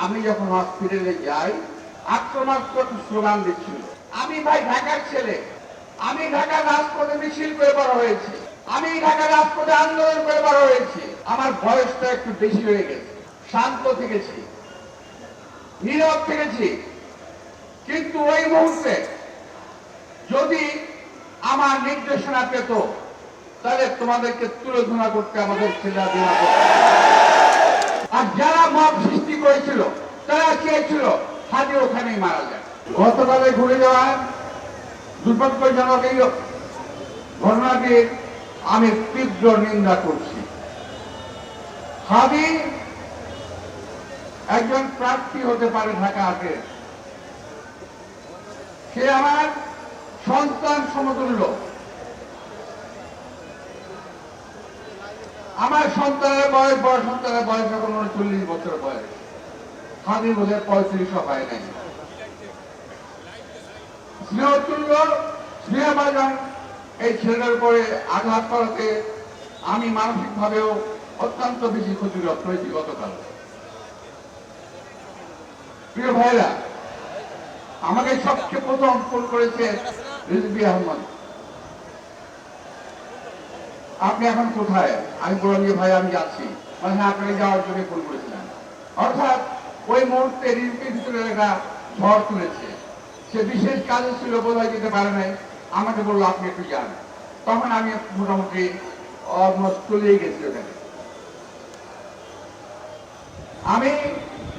আমি যখন হসপিটালে যাই আক্রমণাত্মক স্লোগান দিচ্ছিল। আমি ভাই ঢাকার ছেলে, আমি ঢাকার রাজপথে মিছিল করে বড় হয়েছি, আমি ঢাকার রাজপথে আন্দোলন করে বড় হয়েছি। আমার বয়সটা একটু বেশি হয়ে গেছে, শান্ত থেকেছি, নীরব থেকেছি, কিন্তু ওই মুহূর্তে যদি আমার নির্দেশনা পেত তাহলে তোমাদেরকে তুলে ধরা করতে আমাদের ছেলেরা দেওয়া করত। আর যারা মব সৃষ্টি করেছিল তারা চেয়েছিল হাজি ওখানেই মারা যায়। গতকালে ঘুরে যাওয়ার দুর্ভাগ্যজনক এই ঘটনাটির আমি তীব্র নিন্দা করছি। হাজি একজন প্রার্থী হতে পারে ঢাকা আগে, সে আমার সন্তান সমতুল্য। আমার সন্তানের বয়স, বড় সন্তানের বয়স এখন 39 বছর বয়স, হাজি বোধহয় 35 হয় নাই। স্নেহতুল্য স্নেহভাজন এই ছেলেটার উপরে আঘাত করাতে আমি মানসিক ভাবেও অত্যন্ত বেশি ক্ষতিগ্রস্ত হয়েছি গতকাল। প্রিয় ভাইরা, আমাকে সবচেয়ে প্রথম ফোন করেছে রিজভী আহমদ, আপনি এখন কোথায়? আমি বললাম যে ভাই আমি যাচ্ছি। মানে হ্যাঁ, আপনাকে যাওয়ার জন্য ফোন করেছিলাম। অর্থাৎ ওই মুহূর্তে রিজভির ভিতরে একটা ঝড় তুলেছে, সে বিশেষ কাজে ছিল, বোধহয় যেতে পারে নাই, আমাকে বললো আপনি একটু যান। তখন আমি মোটামুটি অলমোস্ট চলেই গেছি ওখানে। আমি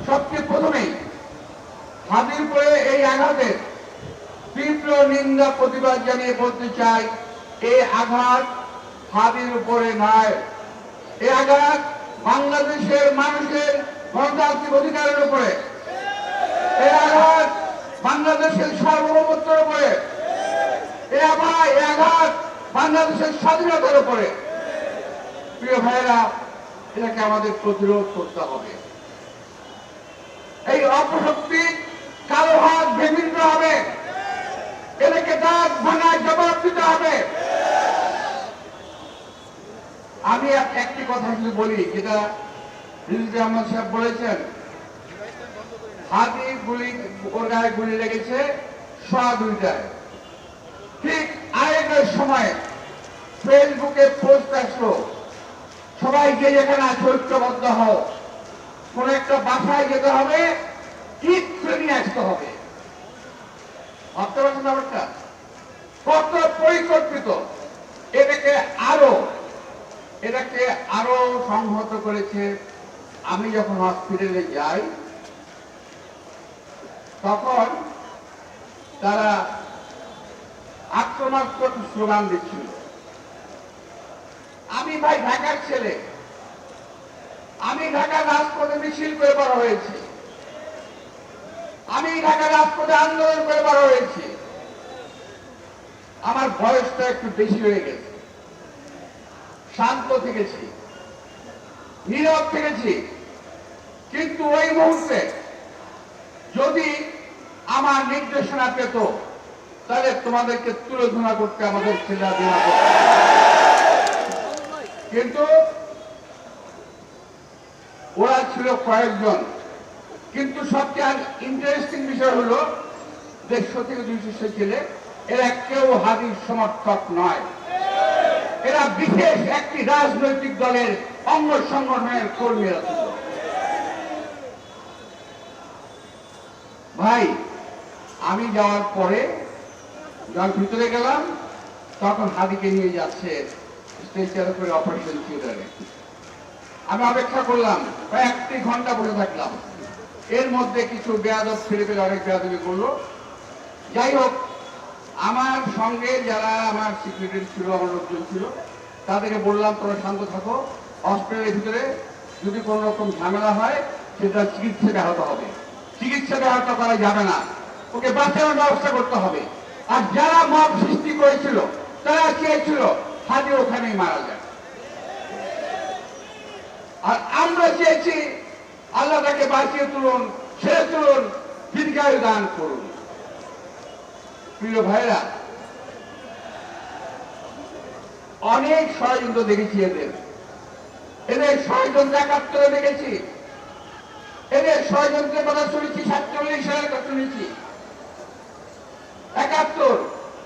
সবচেয়ে প্রথমেই হাজির উপরে এই আঘাতের তীব্র নিন্দা প্রতিবাদ জানিয়ে বলতে চাই, এই আঘাত হাজির উপরে নয়, এই আঘাত বাংলাদেশের মানুষের গণতান্ত্রিক অধিকারের উপরে, এই আঘাত বাংলাদেশের সার্বভৌমত্বের উপরে, এই আঘাত বাংলাদেশের স্বাধীনতার উপরে। প্রিয় ভাইয়েরা, এটাকে আমাদের প্রতিরোধ করতে হবে। এই অপশক্তি কালো হাত ভেঙে দিতে হবে, এটাকে দাঁত ভাঙায় জবাব দিতে হবে। আমি একটি কথা শুধু বলি, যেটা রিজভী আহমদ সাহেব বলেছেন, হাতি গুলি, ওর গায়ে গুলি লেগেছে 2:15। ঠিক আরেকটার সময় ফেসবুকে পোস্ট আসলো, সবাইকে যেখানে আছে ঐক্যবদ্ধ হও, কোন একটা বাসায় যেতে হবে, ঈদ করে নিয়ে আসতে হবে। ভাবতে পারছেন ব্যাপারটা কত পরিকল্পিত। এটাকে আরো সংহত করেছে। আমি যখন হসপিটালে যাই তখন তারা আক্রমণাত্মক স্লোগান দিচ্ছিল। আমি ভাই ঢাকার ছেলে, আমি ঢাকার রাজপথে মিছিল করে বড় হয়েছি, আমি ঢাকার রাজপথে আন্দোলন করে বড় হয়েছি। আমার বয়সটা একটু বেশি হয়ে গেছে, শান্ত থেকেছি, নীরব থেকেছি, কিন্তু ওই মুহূর্তে যদি আমার নির্দেশনা পেত তাহলে তোমাদেরকে তুলে ধরা করতে আমাদের ছেলেরা দেওয়া করত। কিন্তু ওরা ছিল কয়েকজন। কিন্তু সবচেয়ে ইন্টারেস্টিং বিষয় হলো 150 থেকে 200 ছেলে, এরা কেউ হাজির সমর্থক নয়, এরা বিশেষ একটি রাজনৈতিক দলের অঙ্গ সংগঠনের কর্মীরা ছিল। ভাই, আমি যাওয়ার পরে যখন ভিতরে গেলাম তখন হাদিকে নিয়ে যাচ্ছে স্ট্রেচারে করে অপারেশন থিয়েটারে। আমি অপেক্ষা করলাম, প্রায় 1 ঘন্টা বসে থাকলাম। এর মধ্যে কিছু বেয়াদব ছেলে পেলে অনেক বেয়াদবি করলো। যাই হোক, আমার সঙ্গে যারা আমার সিকিউরিটি ছিল, আমার লোকজন ছিল, তাদেরকে বললাম তোমরা শান্ত থাকো, হসপিটালের ভিতরে যদি কোনো রকম ঝামেলা হয় সেটা চিকিৎসা ব্যাহত হবে, চিকিৎসা ব্যাহত করা যাবে না, ওকে বাঁচানোর ব্যবস্থা করতে হবে। আর যারা মব সৃষ্টি করেছিল তারা চেয়েছিল হাজি ওখানেই মারা যায়। আর আমরা চেয়েছি আল্লাহ তাকে বাঁচিয়ে তুলুন, ছেড়ে তুলুন, দীর্ঘায়ু দান করুন। প্রিয় ভাইরা, অনেক ষড়যন্ত্র দেখেছি, এদের ষড়যন্ত্র 71-এ দেখেছি, এদের ষড়যন্ত্রের কথা শুনেছি, 47 সালের কথা শুনেছি, 71,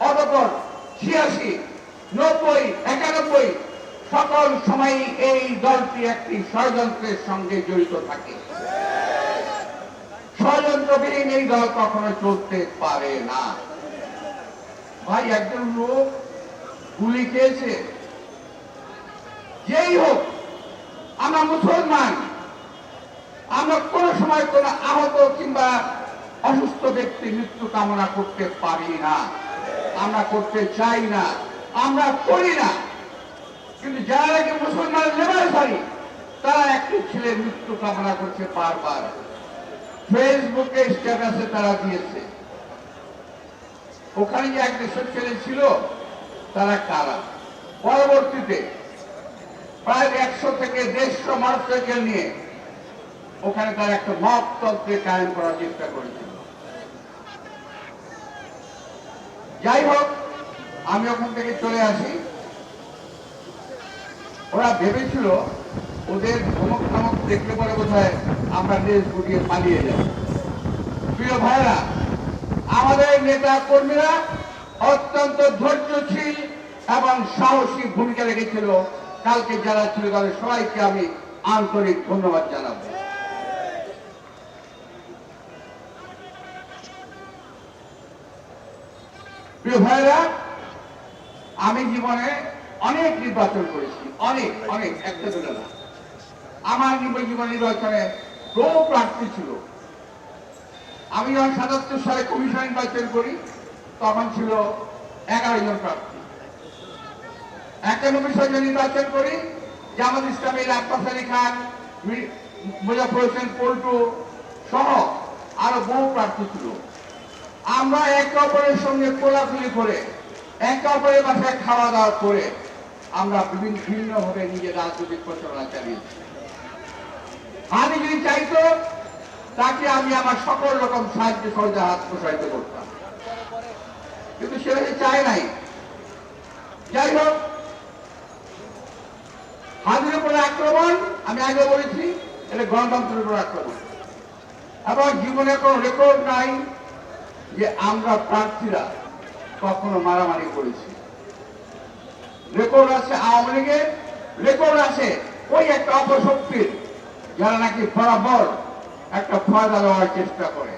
অতঃপর 86, 90, 91 সকল সময় এই দলটি একটি ষড়যন্ত্রের সঙ্গে জড়িত থাকে। ষড়যন্ত্রবিহীন এই দল কখনো চলতে পারে না। ভাই, একজন লোক গুলি খেয়েছে, যেই হোক, আমরা মুসলমান, আমরা কোনো সময় কোনো আহত কিংবা অসুস্থ ব্যক্তির মৃত্যু কামনা করতে পারি না, আমরা করতে চাই না, আমরা করি না। কিন্তু যারা নাকি মুসলমান লেবারসারি, তারা একটি ছেলের মৃত্যু কামনা করছে বারবার, ফেসবুকে স্ট্যাটাসে তারা দিয়েছে। ওখানে যে একটা ছেলে ছিল, তারা কারা? পরবর্তীতে প্রায় 100 থেকে 150 মোটরসাইকেল নিয়ে ওখানে তারা একটা মকতন্ত্রে কায়েম করার চেষ্টা করেছিল। যাই হোক, আমি ওখান থেকে চলে আসি। ওরা ভেবেছিল ওদের ধমক ধমক দেখলে পরে বোধহয় আমরা দেশ গুটিয়ে পালিয়ে যাব। প্রিয় ভাইরা, আমাদের নেতা কর্মীরা অত্যন্ত ধৈর্যশীল এবং সাহসী ভূমিকা রেখেছিল। কালকে যারা ছিল তাদের সবাইকে আমি আন্তরিক ধন্যবাদ জানাবো। প্রিয় ভাইরা, আমি জীবনে অনেক নির্বাচন করেছি, অনেক অনেক, একটা দুটো না। আমার জীবন নির্বাচনে বহু প্রার্থী ছিল। আমি যখন 77 সালে কমিশন নির্বাচন করি, তখন ছিল 11 জন প্রার্থী। 91 সালে নির্বাচন করি, জামাত ইসলামের আব্বাস আলী খান, মুজাফর হোসেন পল্টু সহ আরো বহু প্রার্থী ছিল। আমরা একে অপরের সঙ্গে কোলাকুলি করে, একে অপরের বাসায় খাওয়া দাওয়া করে আমরা ভিন্নভাবে নিজের রাজনৈতিক প্রচারণা চালিয়েছি। আমি যদি চাইতো, তাকে আমি আমার সকল রকম সাহায্য সহজে হাত প্রসারিত করতাম, কিন্তু সেভাবে চায় নাই। যাই হোক, হাজির উপরে আক্রমণ, আমি আগে বলেছি, এটা গণতন্ত্রের উপর আক্রমণ। এবং জীবনে কোনো রেকর্ড নাই যে আমরা প্রার্থীরা কখনো মারামারি করেছি। রেকর্ড আছে আওয়ামী লীগের, রেকর্ড আছে ওই একটা অপশক্তির, যারা নাকি বরাবর একটা ফয়দা দেওয়ার চেষ্টা করে,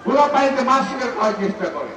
গোলা পানিতে মাছ শিকার করার চেষ্টা করে।